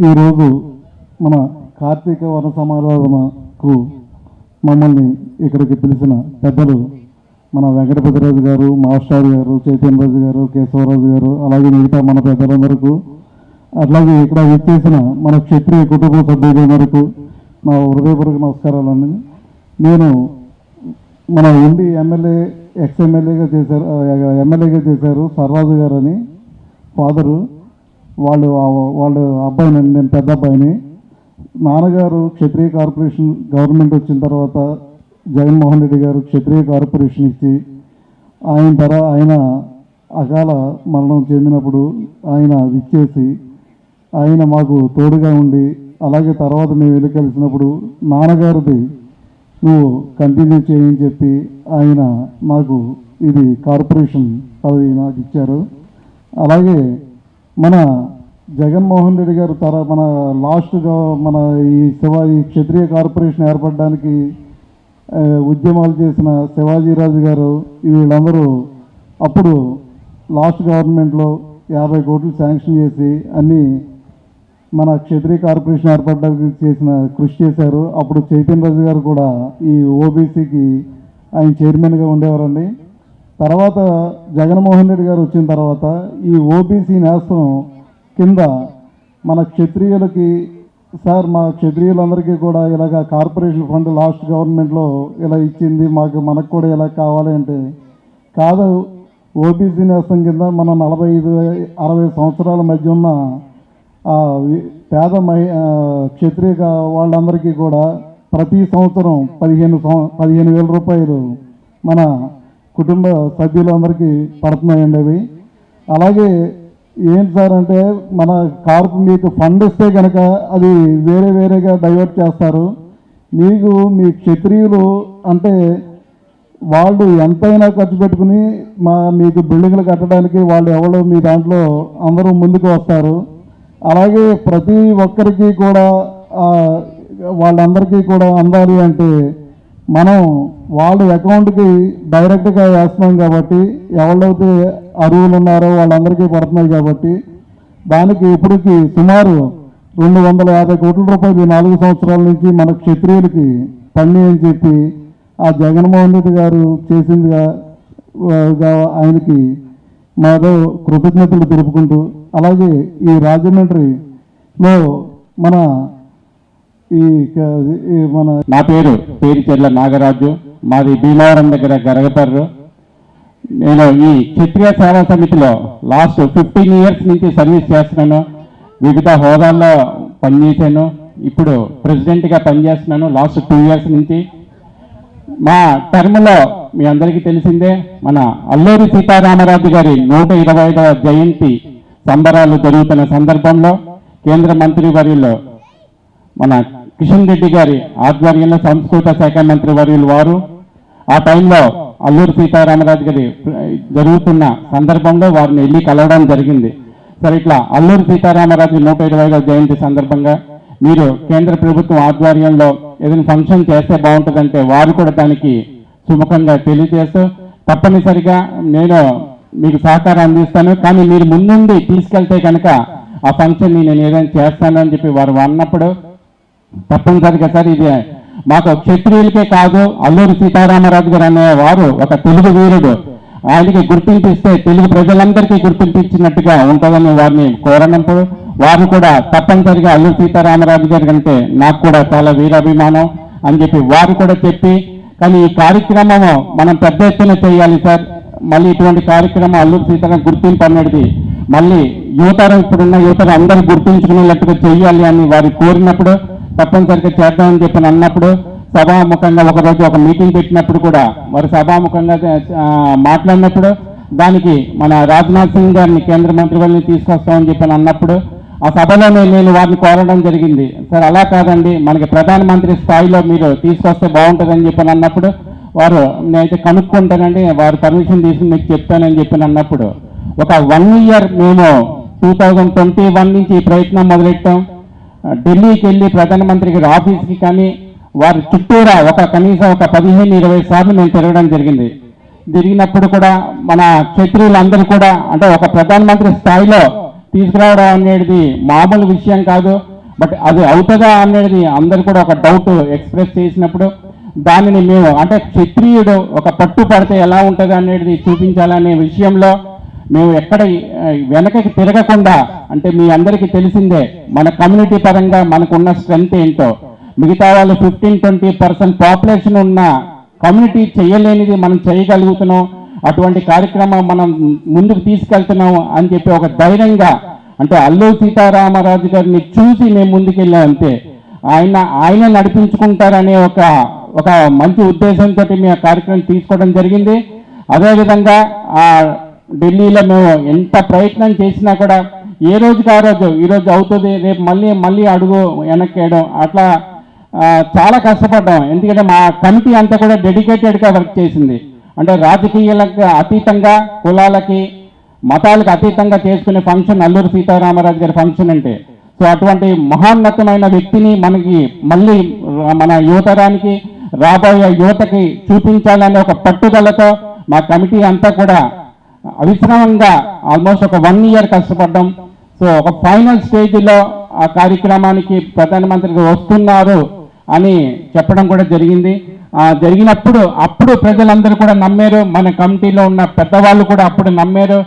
ఈరోజు మన కార్తీక వన సమారాధనకు మమ్మల్ని ఇక్కడికి పిలిచిన పెద్దలు మన వెంకటపతిరాజు గారు, మాస్టర్ గారు, చైతన్యరాజు గారు, కేశవరాజు గారు, అలాగే మిగతా మన పెద్దలందరికీ, అట్లాగే ఇక్కడ విచ్చేసిన మన క్షత్రియ కుటుంబ సభ్యులందరికీ నా హృదయపూర్వక నమస్కారాలండి. నేను మన ఉండి ఎమ్మెల్యేగా చేశారు సర్రాజు గారు అని ఫాదరు, వాళ్ళ అబ్బాయినండి, నేను పెద్ద అబ్బాయిని. నాన్నగారు క్షత్రియ కార్పొరేషన్ గవర్నమెంట్ వచ్చిన తర్వాత జగన్మోహన్ రెడ్డి గారు క్షత్రియ కార్పొరేషన్ ఇచ్చి ఆయన అకాల మరణం చెందినప్పుడు ఆయన విచ్చేసి ఆయన మాకు తోడుగా ఉండి, అలాగే తర్వాత మేము వెళ్ళి కలిసినప్పుడు నాన్నగారిది నువ్వు కంటిన్యూ చేయని చెప్పి ఆయన మాకు ఇది కార్పొరేషన్ పదవి నాకు ఇచ్చారు. అలాగే మన జగన్మోహన్ రెడ్డి గారు మన లాస్ట్గా మన ఈ క్షత్రియ కార్పొరేషన్ ఏర్పడడానికి ఉద్యమాలు చేసిన శివాజీరాజు గారు, వీళ్ళందరూ అప్పుడు లాస్ట్ గవర్నమెంట్లో 50 కోట్లు శాంక్షన్ చేసి అన్నీ మన క్షత్రియ కార్పొరేషన్ ఏర్పడడానికి కృషి చేశారు. అప్పుడు చైతన్యరాజు గారు కూడా ఈ ఓబీసీకి ఆయన చైర్మన్గా ఉండేవారండి. తర్వాత జగన్మోహన్ రెడ్డి గారు వచ్చిన తర్వాత ఈ ఓబీసీ నేస్తం కింద మన క్షత్రియులకి, సార్ మా క్షత్రియులందరికీ కూడా ఇలాగ కార్పొరేషన్ ఫండ్ లాస్ట్ గవర్నమెంట్లో ఇలా ఇచ్చింది, మనకు కూడా ఇలా కావాలి అంటే, కాదు ఓబీసీ నేస్తం కింద మన 45-60 సంవత్సరాల మధ్య ఉన్న పేద క్షత్రియ వాళ్ళందరికీ కూడా ప్రతి సంవత్సరం 15,000 రూపాయలు మన కుటుంబ సభ్యులందరికీ పడుతున్నాయండి అవి. అలాగే ఏంటి సార్ అంటే మన మీకు ఫండ్ ఇస్తే కనుక అది వేరేగా డైవర్ట్ చేస్తారు. మీ క్షత్రియులు అంటే వాళ్ళు ఎంతైనా ఖర్చు పెట్టుకుని మీకు బిల్డింగ్లు కట్టడానికి వాళ్ళు ఎవరో మీ దాంట్లో అందరూ ముందుకు వస్తారు. అలాగే ప్రతి ఒక్కరికి కూడా వాళ్ళందరికీ కూడా అందాలి అంటే మనం వాళ్ళ అకౌంట్కి డైరెక్ట్గా వేస్తున్నాం కాబట్టి ఎవరైతే అరువులు ఉన్నారో వాళ్ళందరికీ పడుతున్నాయి కాబట్టి దానికి ఇప్పటికి సుమారు 250 కోట్ల రూపాయలు 4 సంవత్సరాల నుంచి మన క్షత్రియులకి పని అని చెప్పి ఆ జగన్మోహన్ రెడ్డి గారు చేసిందిగా ఆయనకి మాతో కృతజ్ఞతలు తెలుపుకుంటూ, అలాగే ఈ రాజమండ్రిలో మన నా పేరు పేరిచెర్ల నాగరాజు, మాది భీమవరం దగ్గర గరగపర్రు. నేను ఈ క్షత్రియ సేవా సమితిలో లాస్ట్ 15 ఇయర్స్ నుంచి సర్వీస్ చేస్తున్నాను. వివిధ హోదాల్లో పనిచేశాను. ఇప్పుడు ప్రెసిడెంట్గా పనిచేస్తున్నాను లాస్ట్ 2 ఇయర్స్ నుంచి. మా టర్మ్లో మీ అందరికీ తెలిసిందే, మన అల్లూరి సీతారామరాజు గారి 125వ జయంతి సంబరాలు జరుగుతున్న సందర్భంలో కేంద్ర మంత్రి వర్యులు మన కిషన్ రెడ్డి గారి ఆధ్వర్యంలో సంస్కృత శాఖ మంత్రి వర్యులు వారు ఆ టైంలో అల్లూరి సీతారామరాజు గారి జరుగుతున్న సందర్భంలో వారిని వెళ్ళి కలవడం జరిగింది. సరే, ఇట్లా అల్లూరి సీతారామరాజు 125వ జయంతి సందర్భంగా మీరు కేంద్ర ప్రభుత్వం ఆధ్వర్యంలో ఏదైనా ఫంక్షన్ చేస్తే బాగుంటుందంటే వారు కూడా దానికి సుముఖంగా తెలియజేస్తూ తప్పనిసరిగా నేను మీకు సహకారం అందిస్తాను, కానీ మీరు ముందుండి తీసుకెళ్తే కనుక ఆ ఫంక్షన్ని నేను ఏదైనా చేస్తాను అని చెప్పి వారు అన్నప్పుడు తప్పనిసరిగా సార్ ఇది మాకు క్షత్రియులకే కాదు, అల్లూరి సీతారామరాజు గారు అనేవారు ఒక తెలుగు వీరుడు, ఆయనకి గుర్తింపిస్తే తెలుగు ప్రజలందరికీ గుర్తింపించినట్టుగా ఉంటుందని వారిని కోరనప్పుడు వారు కూడా తప్పనిసరిగా అల్లూరి సీతారామరాజు గారి కంటే నాకు కూడా చాలా వీరాభిమానం అని చెప్పి వారు కూడా చెప్పి, కానీ ఈ కార్యక్రమము మనం పెద్ద ఎత్తున చేయాలి సార్, మళ్ళీ ఇటువంటి కార్యక్రమం అల్లూరి సీతారాం గుర్తింపు అనేది మళ్ళీ యువతరం ఇప్పుడున్న యువతరం అందరూ గుర్తించుకునేటట్టుగా చేయాలి అని వారు కోరినప్పుడు తప్పనిసరిగా చేద్దామని చెప్పి అన్నప్పుడు సభాముఖంగా ఒకరోజు ఒక మీటింగ్ పెట్టినప్పుడు కూడా వారు సభాముఖంగా మాట్లాడినప్పుడు దానికి మన రాజ్నాథ్ సింగ్ గారిని కేంద్ర మంత్రి వాళ్ళని తీసుకొస్తామని చెప్పి అన్నప్పుడు ఆ సభలోనే నేను వారిని కోరడం జరిగింది. సార్ అలా కాదండి, మనకి ప్రధానమంత్రి స్థాయిలో మీరు తీసుకొస్తే బాగుంటుందని చెప్పి అన్నప్పుడు వారు నేనైతే కనుక్కుంటానండి, వారు పర్మిషన్ తీసుకుని మీకు చెప్తానని చెప్పి అన్నప్పుడు ఒక 1 ఇయర్ మేము 2021 నుంచి ఈ ప్రయత్నం మొదలెట్టాం. ఢిల్లీకి వెళ్ళి ప్రధానమంత్రి గారి ఆఫీస్కి కానీ వారి చుట్టూరా కనీసం ఒక 15-20 సార్లు మేము తిరగడం జరిగింది. తిరిగినప్పుడు కూడా మన క్షత్రియులందరూ కూడా అంటే ఒక ప్రధానమంత్రి స్థాయిలో తీసుకురావడం అనేది మామూలు విషయం కాదు, బట్ అది అవుతుందా అనేది అందరు కూడా ఒక డౌట్ ఎక్స్ప్రెస్ చేసినప్పుడు దానిని మేము అంటే క్షత్రియుడు ఒక పట్టు పడితే ఎలా ఉంటుంది అనేది చూపించాలనే విషయంలో మేము ఎక్కడ వెనకకి తిరగకుండా, అంటే మీ అందరికీ తెలిసిందే మన కమ్యూనిటీ పరంగా మనకున్న స్ట్రెంగ్త్ ఏంటో, మిగతా వాళ్ళు 15-20% పాపులేషన్ ఉన్న కమ్యూనిటీ చేయలేనిది మనం చేయగలుగుతున్నాం, అటువంటి కార్యక్రమం మనం ముందుకు తీసుకెళ్తున్నాం అని చెప్పి ఒక ధైర్యంగా, అంటే అల్లూరి సీతారామరాజు గారిని చూసి మేము ముందుకెళ్ళాం అంతే, ఆయన నడిపించుకుంటారనే ఒక మంచి ఉద్దేశంతో మేము ఆ కార్యక్రమం తీసుకోవడం జరిగింది. అదేవిధంగా ఢిల్లీలో మేము ఎంత ప్రయత్నం చేసినా కూడా ఏ రోజుకి ఆ రోజు ఈరోజు అవుతుంది రేపు మళ్ళీ అడుగు వెనక్కేయడం అట్లా చాలా కష్టపడ్డాం. ఎందుకంటే మా కమిటీ అంతా కూడా డెడికేటెడ్గా వర్క్ చేసింది, అంటే రాజకీయాలకు అతీతంగా కులాలకి మతాలకు అతీతంగా చేసుకునే ఫంక్షన్ అల్లూరి సీతారామరాజు గారి ఫంక్షన్ అంటే. సో అటువంటి మహోన్నతమైన వ్యక్తిని మనకి మళ్ళీ మన యువతరానికి రాబోయే యువతకి చూపించాలనే ఒక పట్టుదలతో మా కమిటీ అంతా కూడా అవిశ్రామంగా ఆల్మోస్ట్ ఒక 1 ఇయర్ కష్టపడ్డాం. సో ఒక ఫైనల్ స్టేజ్లో ఆ కార్యక్రమానికి ప్రధానమంత్రి వస్తున్నారు అని చెప్పడం కూడా జరిగింది. జరిగినప్పుడు అప్పుడు ప్రజలందరూ కూడా నమ్మారు, మన కమిటీలో ఉన్న పెద్దవాళ్ళు కూడా అప్పుడు నమ్మారు.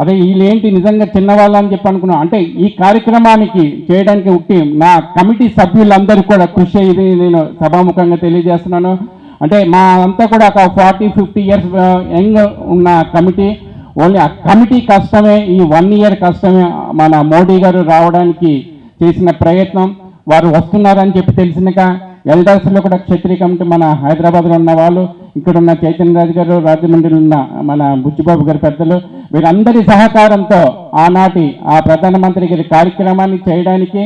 అదే వీళ్ళేంటి నిజంగా చిన్నవాళ్ళు అని చెప్పి అనుకున్నాం. అంటే ఈ కార్యక్రమానికి చేయడానికి ఉట్టి నా కమిటీ సభ్యులందరూ కూడా కృషి ఇది నేను సభాముఖంగా తెలియజేస్తున్నాను. అంటే మా అంతా కూడా ఒక 40-50 ఇయర్స్ యంగ్ ఉన్న కమిటీ, ఓన్లీ ఆ కమిటీ కష్టమే, ఈ 1 ఇయర్ కష్టమే మన మోడీ గారు రావడానికి చేసిన ప్రయత్నం. వారు వస్తున్నారని చెప్పి తెలిసినాక ఎల్డర్స్లో కూడా క్షత్రియ కమిటీ మన హైదరాబాద్లో ఉన్న వాళ్ళు, ఇక్కడ ఉన్న చైతన్య రాజు గారు, రాజమండ్రిలో ఉన్న మన బుచ్చిబాబు గారి పెద్దలు, వీరందరి సహకారంతో ఆనాటి ఆ ప్రధానమంత్రి గారి కార్యక్రమాన్ని చేయడానికి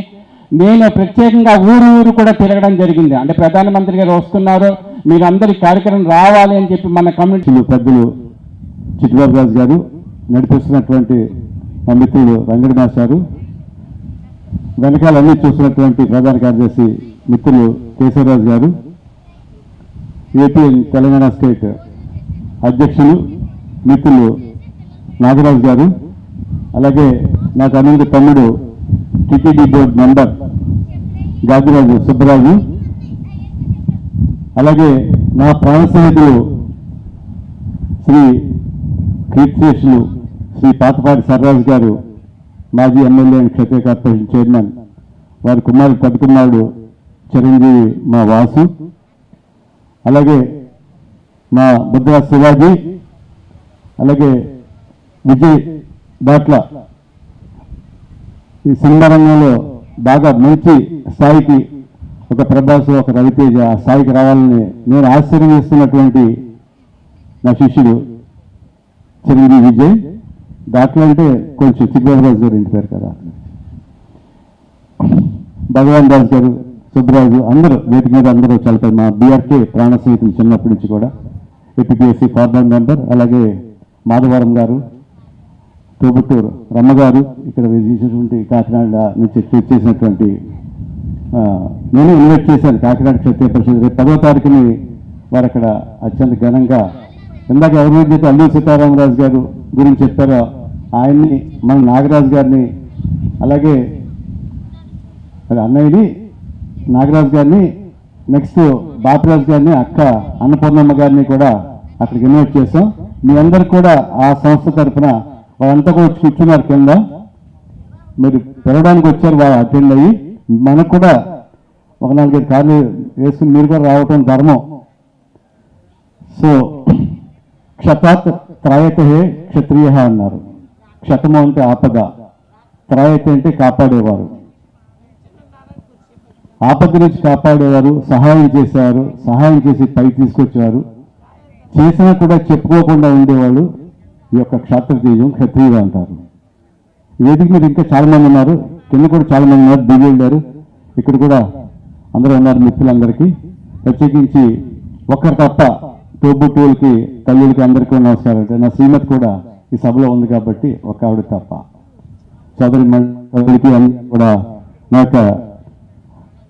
నేను ప్రత్యేకంగా ఊరు కూడా తిరగడం జరిగింది. అంటే ప్రధానమంత్రి గారు వస్తున్నారు, మీరందరి కార్యక్రమం రావాలి అని చెప్పి మన కమిటీ పెద్దలు చిట్టిబాబు రాజు గారు నడిపిస్తున్నటువంటి మా మిత్రులు రంగడి మాస్టారు, వెనకాలన్నీ చూసినటువంటి ప్రధాన కార్యదర్శి మిత్రులు కేశవరాజు గారు, ఏపీ తెలంగాణ స్టేట్ అధ్యక్షులు మిత్రులు నాగరాజు గారు, అలాగే నాకు అనుమతి తమ్ముడు TTD board member Gadiraju Subbaraju, అలాగే నా ప్రాణ స్నేహితులు శ్రీ కీర్తిశేషులు శ్రీ పాతపాటి సర్రాజు గారు, మాజీ MLA and Kshatriya corporation chairman, వారి కుమారుడు పెద్ద కుమారుడు చిరంజీవి మా వాసు, అలాగే మా బుద్ధ శివాజీ, అలాగే విజయ్ బాట్ల ఈ సినిమా రంగంలో బాగా మంచి స్థాయికి ఒక ప్రభాస్ ఒక రవితేజ ఆ స్థాయికి రావాలని నేను ఆశ్చర్యస్తున్నటువంటి నా శిష్యుడు చిరంజీవి విజయ్. దాంట్లో అంటే కొంచెం చిగ్గరాజు గారు ఇంటి పేరు కదా, భగవాన్ దాస్ గారు, సుబ్బరాజు, అందరూ వేదిక మీద అందరూ చాలా మా బీఆర్కే ప్రాణ స్నేహితులు చిన్నప్పటి నుంచి కూడా, ఏపీఎస్సీ ఫార్మర్ మెంబర్, అలాగే మాధవరం గారు, తోబుట్టూరు రమ్మగారు, ఇక్కడ చేసినటువంటి కాకినాడ నుంచి చేసినటువంటి నేను ఇన్వైట్ చేశాను కాకినాడ క్షత్రియ పరిషత్. రేపు 10వ తారీఖుని వారు అక్కడ అత్యంత ఘనంగా, ఇందాక ఎవరైతే అల్లూరి సీతారామరాజు గారు గురించి చెప్పారో ఆయన్ని, మన నాగరాజు గారిని, అలాగే అన్నయ్యని నాగరాజు గారిని, నెక్స్ట్ బాపిరాజు గారిని, అక్క అన్నపూర్ణమ్మ గారిని కూడా అక్కడికి ఇన్వైట్ చేశాం. మీ అందరు కూడా ఆ సంస్థ తరఫున వాళ్ళంతా కూడా కూర్చున్నారు కింద, మీరు పిలవడానికి వచ్చారు, వాళ్ళు అటెండ్ అయ్యి మనకు కూడా ఒక 4-5 కార్లు వేసుకుని మీరు కూడా రావటం ధర్మం. సో క్షతాత్ త్రాయత హే క్షత్రియ అన్నారు. క్షతము అంటే ఆపద, త్రాయత అంటే కాపాడేవారు, ఆపద నుంచి కాపాడేవారు, సహాయం చేసేవారు, సహాయం చేసి పై తీసుకొచ్చేవారు, చేసినా కూడా చెప్పుకోకుండా ఉండేవాళ్ళు ఈ యొక్క క్షాత్రతేజం క్షత్రియులు అంటారు. వేదిక మీద ఇంకా చాలా మంది ఉన్నారు, కింద కూడా చాలా మంది ఉన్నారు, దిగి వెళ్ళారు, ఇక్కడ కూడా అందరూ ఉన్నారు. మిత్రులందరికీ ప్రత్యేకించి ఒక్కరు తప్ప తోబుట్టువులకి, తల్లులకి అందరికీ నమస్కారం. అంటే నా శ్రీమతి కూడా ఈ సభలో ఉంది కాబట్టి ఒక ఆవిడ తప్ప సోదరికి కూడా నా యొక్క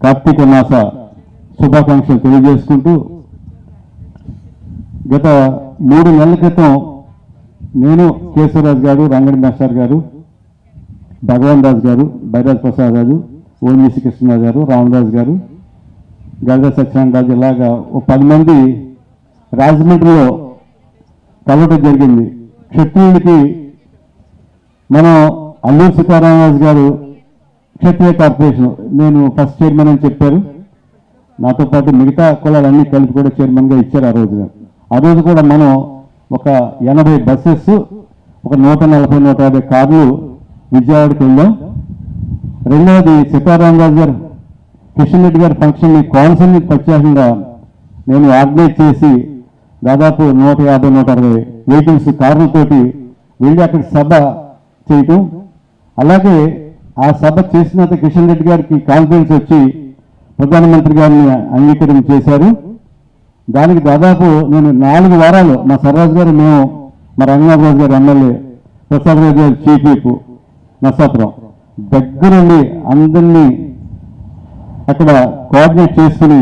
కార్తీక మాస శుభాకాంక్షలు తెలియజేసుకుంటూ, గత 3 నెలల క్రితం నేను, కేశవరాజు గారు, రంగడి మాస్టర్ గారు, భగవాన్ రాజు గారు, బైరాజ్ ప్రసాద్ రాజు, ఓఎన్జీసీ కృష్ణరాజు గారు, రామరాజు గారు, గల్దా సత్యనారాయణ ఇలాగా ఓ 10 మంది రాజమండ్రిలో కలవటం జరిగింది. క్షత్రియుడికి మనం అల్లూరి సీతారామరాజు గారు క్షత్రియ కార్పొరేషన్, నేను ఫస్ట్ చైర్మన్ అని చెప్పారు. నాతో పాటు మిగతా కులాలన్నీ కలిపి కూడా చైర్మన్గా ఇచ్చారు. ఆ రోజు కూడా మనం ఒక 80 బస్సెస్, ఒక 140-150 కార్లు విజయవాడకి వెళ్ళాం. రెండవది సీతారామరాజు గారు, కిషన్ రెడ్డి గారి ఫంక్షన్ని కోనసీమ ప్రత్యేకంగా నేను ఆర్గనైజ్ చేసి దాదాపు 150-160 వెహికల్స్ కార్లతోటి వెళ్ళి అక్కడ సభ చేయటం. అలాగే ఆ సభ చేసినంత కిషన్ రెడ్డి గారికి కాన్ఫిడెన్స్ వచ్చి ప్రధానమంత్రి గారిని అంగీకారం చేశారు. దానికి దాదాపు నేను 4 వారాలు మా సర్రాజు గారు, మేము మా రంగనాథరాజు గారు ఎమ్మెల్యే, ప్రసాద్ రాజు గారు చీఫ్ విప్ నర్సాపురం దగ్గరుండి అందరినీ అక్కడ కోఆర్డినేట్ చేసుకుని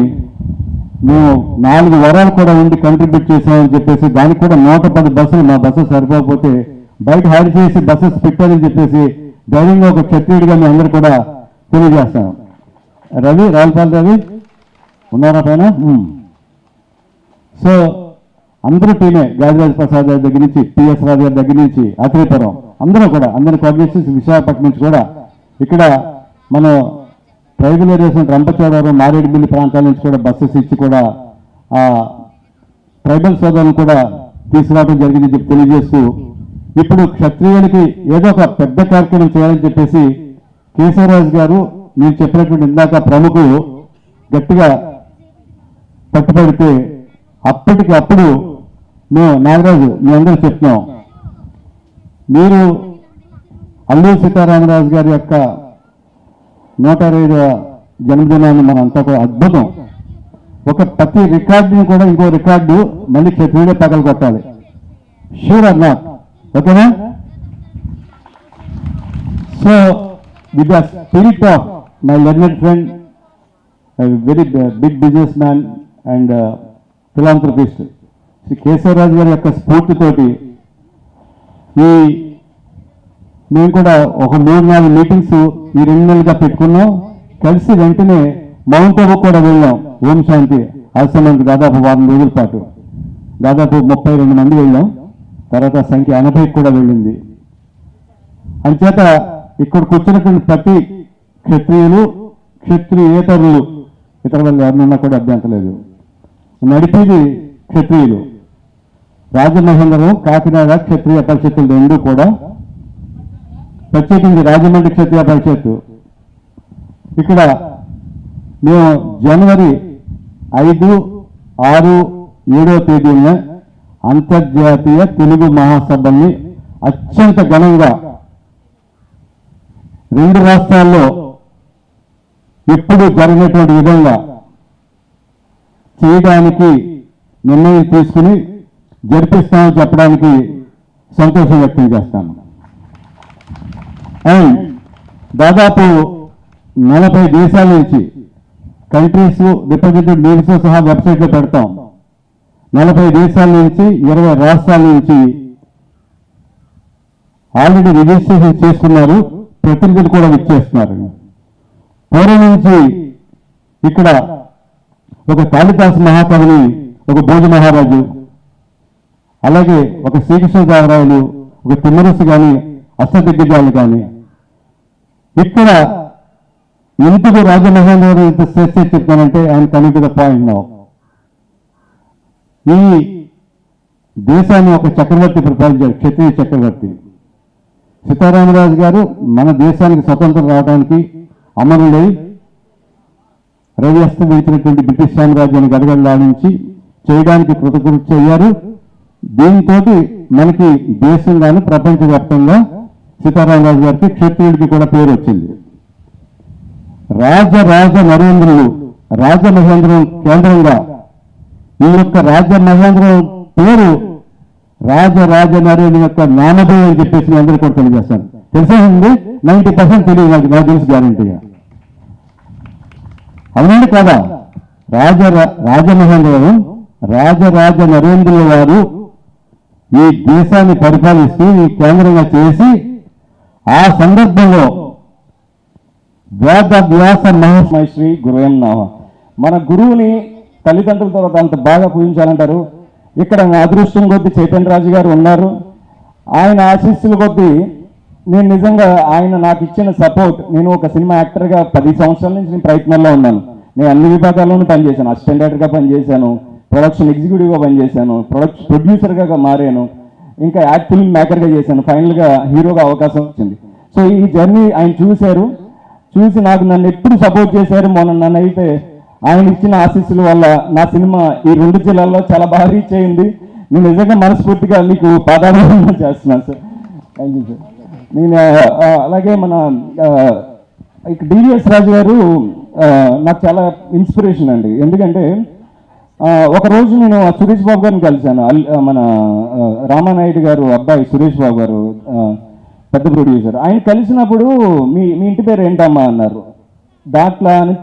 మేము 4 వారాలు కూడా ఉండి కంట్రిబ్యూట్ చేసామని చెప్పేసి, దానికి కూడా 110 బస్సులు, మా బస్సు సరిపోకపోతే బయట హైర్ చేసి బస్సెస్ పెట్టారని చెప్పేసి ధైర్యంగా ఒక క్షత్రియుడిగా మీ అందరూ కూడా తెలియజేస్తాను. రవి, రావులపాల్ రవి ఉన్నారా పైన? సో అందరూ టీమే, గాజరాజ్ ప్రసాద్ గారి దగ్గర నుంచి, పిఎస్ రాజు గారి దగ్గర నుంచి, అత్రిపురం అందరూ కూడా, అందరి కోఆర్డినేషన్స్ విశాఖపట్నం నుంచి కూడా, ఇక్కడ మనం ట్రైబల్ ఏరియాస్ రంపచోడవరం, మారేడుమిల్లి ప్రాంతాల నుంచి కూడా బస్సెస్ ఇచ్చి కూడా ఆ ట్రైబల్ సోదరులను కూడా తీసుకురావడం జరిగిందని చెప్పి తెలియజేస్తూ, ఇప్పుడు క్షత్రియులకి ఏదో ఒక పెద్ద కార్యక్రమం చేయాలని చెప్పేసి కేశవరాజు గారు, మీరు చెప్పినటువంటి ఇందాక ప్రముఖులు గట్టిగా పట్టుబడితే అప్పటికి అప్పుడు మేము నాగరాజు మీ అందరూ చెప్తున్నాం, మీరు అల్లూరి సీతారామరాజు గారి యొక్క 125వ జన్మదినాన్ని మనంతా కూడా అద్భుతం, ఒక ప్రతి రికార్డుని కూడా ఇంకో రికార్డు మళ్ళీ క్షత్రియుడే పగలు కొట్టాలి. Sure or not? ఓకేనా? So with the spirit of my learned friend, a very big businessman and philanthropist, Shri Keshavaraju గారి యొక్క స్ఫూర్తితోటి మేము కూడా ఒక 3-4 మీటింగ్స్ ఈ 2 నెలలుగా పెట్టుకున్నాం. కలిసి వెంటనే మౌంట్ అబు కూడా వెళ్ళాం. ఓం శాంతి ఆశ్రమానికి దాదాపు 1 రోజుల పాటు దాదాపు 32 మంది వెళ్ళాం. తర్వాత సంఖ్య 80 కూడా వెళ్ళింది. అంచేత ఇక్కడ కూర్చున్నటువంటి ప్రతి క్షత్రియులు, క్షత్రియేతరులు, ఇతర వాళ్ళు ఎవరినన్నా కూడా అభ్యంతరం లేదు. నడిపేది క్షత్రియులు. రాజమహేంద్రవరం, కాకినాడ క్షత్రియ పరిషత్తులు 2 కూడా, ప్రత్యేకించి రాజమండ్రి క్షత్రియ పరిషత్తు. ఇక్కడ మేము జనవరి 5, 6, 7వ తేదీన అంతర్జాతీయ తెలుగు మహాసభల్ని అత్యంత ఘనంగా 2 రాష్ట్రాల్లో ఎప్పుడు జరిగినటువంటి విధంగా చేయడానికి నిర్ణయం తీసుకుని జరిపిస్తామని చెప్పడానికి సంతోషం వ్యక్తం చేస్తాను. అండ్ దాదాపు 40 దేశాల నుంచి కంట్రీస్ రిప్రజెంటేటివ్ లీడర్స్తో సహా వెబ్సైట్లో పెడతాం. 40 దేశాల నుంచి 20 రాష్ట్రాల నుంచి ఆల్రెడీ రిజిస్ట్రేషన్ చేసుకున్నారు. ప్రతినిధులు కూడా ఇచ్చేస్తున్నారు. పూర్వం నుంచి ఇక్కడ ఒక కాళిదాసు మహాకవిని, ఒక భోజ మహారాజు, అలాగే ఒక శ్రీకృష్ణదేవరాయలు, ఒక తిమ్మరసు కానీ, అష్టదిగ్గజాలు కానీ, ఇక్కడ ఎందుకు రాజమహేంద్రవరం ఇంత స్ట్రెస్ చేసి చెప్తానంటే ఆయన coming to the point now. ఈ దేశాన్ని ఒక చక్రవర్తి పరిపాలించారు, క్షత్రియ చక్రవర్తి. సీతారామరాజు గారు మన దేశానికి స్వతంత్రం రావడానికి అమరులై రవి అస్తమించినటువంటి బ్రిటిష్ సామ్రాజ్యాన్ని గడగడలాడించి చేయడానికి కృతకృత్య అయ్యారు. దీంతో మనకి దేశంగాను ప్రపంచవ్యాప్తంగా సీతారామరాజు గారికి క్షత్రియుడికి కూడా పేరు వచ్చింది. రాజరాజ నరేంద్రులు, రాజమహేంద్రం కేంద్రంగా ఈ యొక్క రాజమహేంద్రం పేరు రాజరాజ నరేంద్ర యొక్క నామధేయం అని చెప్పేసి మీ అందరూ కూడా తెలియజేస్తాను. తెలిసే ఉంది 90% తెలియదు నాకు తెలుసు గ్యారంటీగా. అవునండి కదా? రాజమహేంద్రవరం రాజరాజ నరేంద్రుల వారు ఈ దేశాన్ని పరిపాలిస్తూ ఈ కేంద్రంగా చేసి ఆ సందర్భంలో వేద వ్యాస మహేశ్వరి గురువేం నమః. మన గురువుని తల్లిదండ్రులతో అంత బాగా పూజించాలంటారు. ఇక్కడ నా అదృష్టం కొద్దీ చైతన్య రాజు గారు ఉన్నారు. ఆయన ఆశీస్సుల కొద్దీ నేను నిజంగా ఆయన నాకు ఇచ్చిన సపోర్ట్, నేను ఒక సినిమా యాక్టర్గా 10 సంవత్సరాల నుంచి నేను ప్రయత్నంలో ఉన్నాను. నేను అన్ని విభాగాల్లోనూ పనిచేశాను. అసిస్టెంట్ డైరెక్టర్గా పనిచేశాను, ప్రొడక్షన్ ఎగ్జిక్యూటివ్గా పనిచేశాను, ప్రొడ్యూసర్గా మారాను, ఇంకా యాక్ట్ ఫిల్మ్ మేకర్గా చేశాను. ఫైనల్గా హీరోగా అవకాశం వచ్చింది. సో ఈ జర్నీ ఆయన చూసి నన్ను ఎప్పుడు సపోర్ట్ చేశారు. నన్ను అయితే ఆయన ఇచ్చిన ఆశీస్సుల వల్ల నా సినిమా ఈ 2 జిల్లాల్లో చాలా బాగా రీచ్ అయింది. నేను నిజంగా మనస్ఫూర్తిగా మీకు పాదాభివందనం చేస్తున్నాను సార్. Thank you sir. నేను అలాగే మన డివిఎస్ రాజు గారు నాకు చాలా ఇన్స్పిరేషన్ అండి. ఎందుకంటే ఒకరోజు నేను సురేష్ బాబు గారిని కలిశాను. మన రామానాయుడు గారు అబ్బాయి సురేష్ బాబు గారు పెద్ద ప్రొడ్యూసర్. ఆయన కలిసినప్పుడు మీ ఇంటి పేరు ఏంటమ్మా అన్నారు. దాంట్లో అని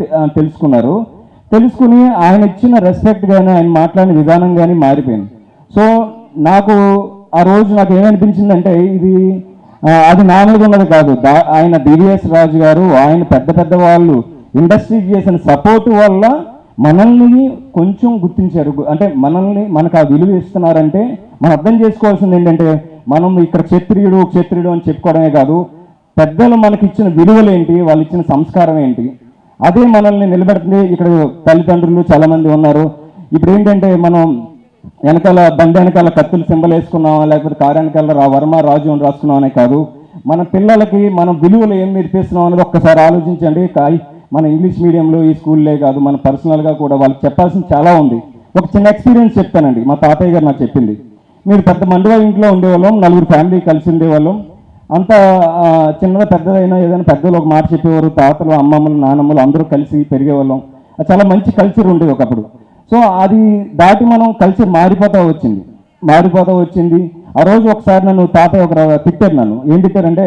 తెలుసుకుని ఆయన ఇచ్చిన రెస్పెక్ట్ కానీ ఆయన మాట్లాడిన విధానం కానీ మారిపోయింది. సో నాకు ఆ రోజు నాకు ఏమనిపించిందంటే అది నా మీద ఉన్నది కాదు. ఆయన డివిఎస్ రాజు గారు, ఆయన పెద్ద వాళ్ళు ఇండస్ట్రీకి చేసిన సపోర్ట్ వల్ల మనల్ని కొంచెం గుర్తించారు. అంటే మనకు ఆ విలువ ఇస్తున్నారంటే మనం అర్థం చేసుకోవాల్సింది ఏంటంటే, మనం ఇక్కడ క్షత్రియుడు అని చెప్పుకోవడమే కాదు, పెద్దలు మనకి ఇచ్చిన విలువలు ఏంటి, వాళ్ళు ఇచ్చిన సంస్కారం ఏంటి, అదే మనల్ని నిలబెడుతుంది. ఇక్కడ తల్లిదండ్రులు చాలా మంది ఉన్నారు. ఇప్పుడు ఏంటంటే మనం బండి వెనకాల కత్తులు సింబల్ వేసుకున్నామా, లేకపోతే కారు వెనకాల వర్మ రాజు అని రాసుకున్నామనే కాదు, మన పిల్లలకి మనం విలువలు ఏం నేర్పిస్తున్నాం అనేది ఒక్కసారి ఆలోచించండి. మన ఇంగ్లీష్ మీడియంలో ఈ స్కూల్లే కాదు, మన పర్సనల్గా కూడా వాళ్ళకి చెప్పాల్సింది చాలా ఉంది. ఒక చిన్న ఎక్స్పీరియన్స్ చెప్తానండి. మా తాతయ్య గారు నాకు చెప్పింది. మీరు పెద్ద మండువా ఇంట్లో ఉండేవాళ్ళం, 4 ఫ్యామిలీ కలిసి ఉండేవాళ్ళం. అంతా చిన్నదా పెద్దదైనా ఏదైనా పెద్దలు ఒక మాట చెప్పేవారు. తాతలు, అమ్మమ్మలు, నానమ్మలు అందరూ కలిసి పెరిగేవాళ్ళం. చాలా మంచి కల్చర్ ఉండేది ఒకప్పుడు. సో అది దాటి మనం కల్చర్ మారిపోతూ వచ్చింది. ఆ రోజు ఒకసారి నన్ను తాతయ్య తిట్టారు. నన్ను ఏం తిట్టారంటే,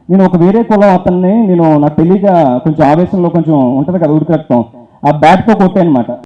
నేను ఒక వేరే కులం అతన్ని నాకు తెలియక కొంచెం ఆవేశంలో కొంచెం ఉంటుంది కదా ఉడికి రక్తం, ఆ బ్యాట్తో కొట్టానమాట.